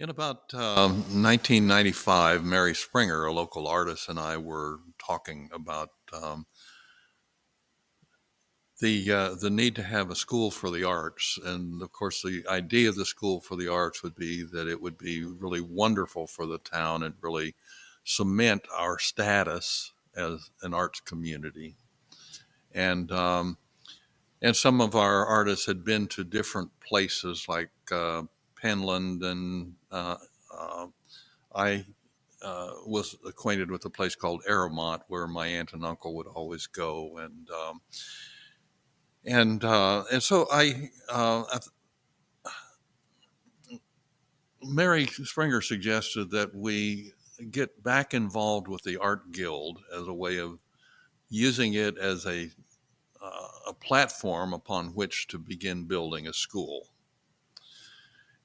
In about 1995, Mary Springer, a local artist, and I were talking about the need to have a school for the arts, and of course, the idea of the school for the arts would be that it would be really wonderful for the town and really cement our status as an arts community. And and some of our artists had been to different places like Penland and uh, I was acquainted with a place called Aramont where my aunt and uncle would always go, and so Mary Springer suggested that we get back involved with the Art Guild as a way of using it as a platform upon which to begin building a school.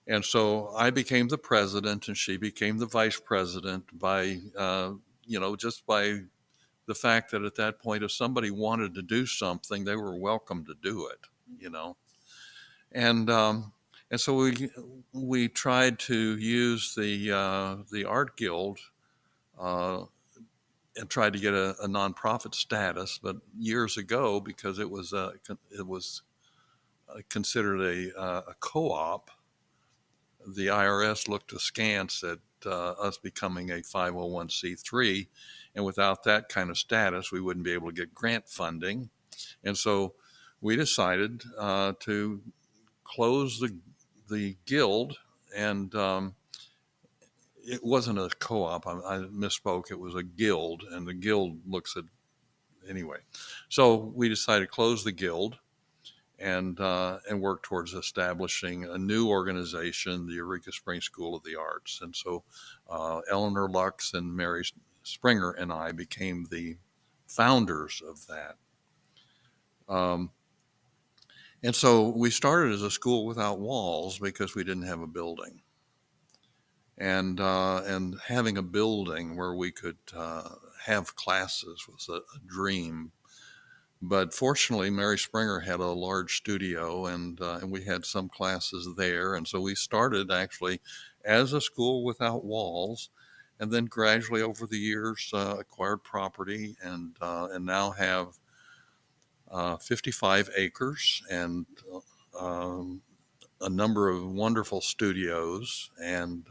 And so I became the president, and she became the vice president by, just by the fact that at that point, if somebody wanted to do something, they were welcome to do it, you know. And and so we tried to use the art guild uh, and tried to get a nonprofit status. But years ago, because it was considered a co-op, the IRS looked askance at us becoming a 501c3, and without that kind of status, we wouldn't be able to get grant funding. And so we decided to close the guild, and it wasn't a co-op. I misspoke. It was a guild, and the guild looks at anyway. So we decided to close the guild and work towards establishing a new organization, the Eureka Springs School of the Arts. And so Eleanor Lux and Mary Springer and I became the founders of that. Um, and so we started as a school without walls because we didn't have a building. And having a building where we could have classes was a dream. But fortunately, Mary Springer had a large studio, and we had some classes there. And so we started actually as a school without walls, and then gradually over the years acquired property and now have 55 acres and um, a number of wonderful studios and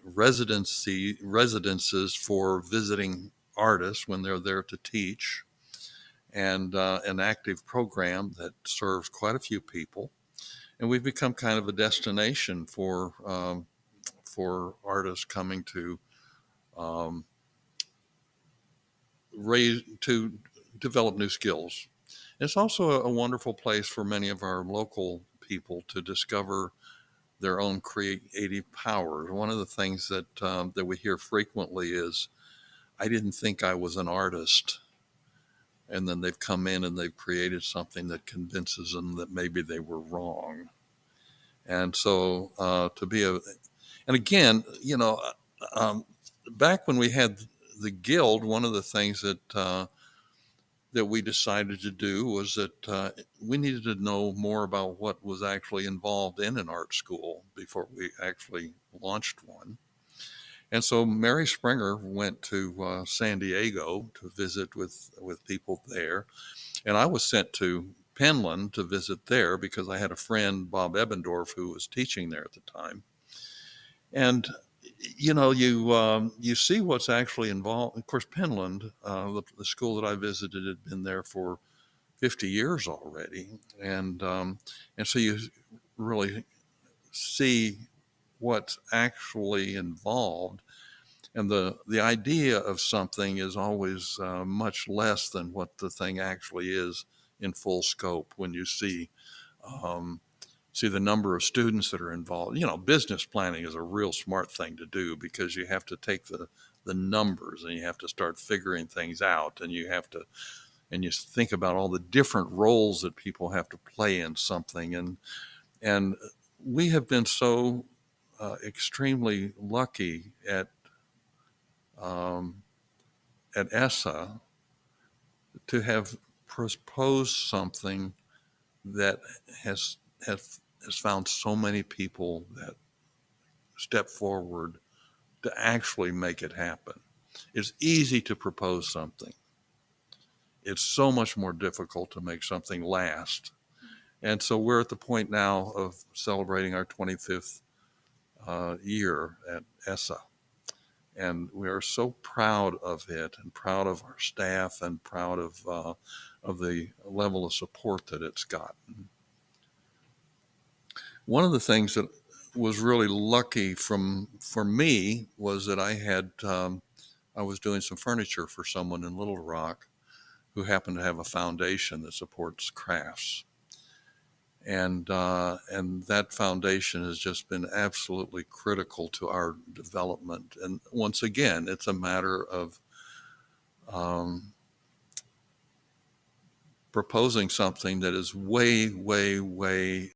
residences for visiting artists when they're there to teach, and an active program that serves quite a few people. And we've become kind of a destination for artists coming to um, raise to develop new skills. It's also a wonderful place for many of our local people to discover their own creative powers. One of the things that we hear frequently is, "I didn't think I was an artist," and then they've come in and they've created something that convinces them that maybe they were wrong. And so to be a, and again, um, back when we had the guild, one of the things that we decided to do was that we needed to know more about what was actually involved in an art school before we actually launched one. And so Mary Springer went to San Diego to visit with people there, and I was sent to Penland to visit there because I had a friend, Bob Ebbendorf, who was teaching there at the time. And you see what's actually involved. Of course, Penland, the school that I visited, had been there for 50 years already, and so you really see what's actually involved. And the idea of something is always much less than what the thing actually is in full scope when you um, see the number of students that are involved. Business planning is a real smart thing to do because you have to take the numbers and you have to start figuring things out, and you think about all the different roles that people have to play in something. And we have been so extremely lucky um, at ESSA to have proposed something that has has found so many people that step forward to actually make it happen. It's easy to propose something. It's so much more difficult to make something last. And so we're at the point now of celebrating our 25th year at ESSA. And we are so proud of it, and proud of our staff, and proud of the level of support that it's gotten. One of the things that was really lucky for me was that I was doing some furniture for someone in Little Rock who happened to have a foundation that supports crafts. And that foundation has just been absolutely critical to our development. And once again, it's a matter of proposing something that is way, way, way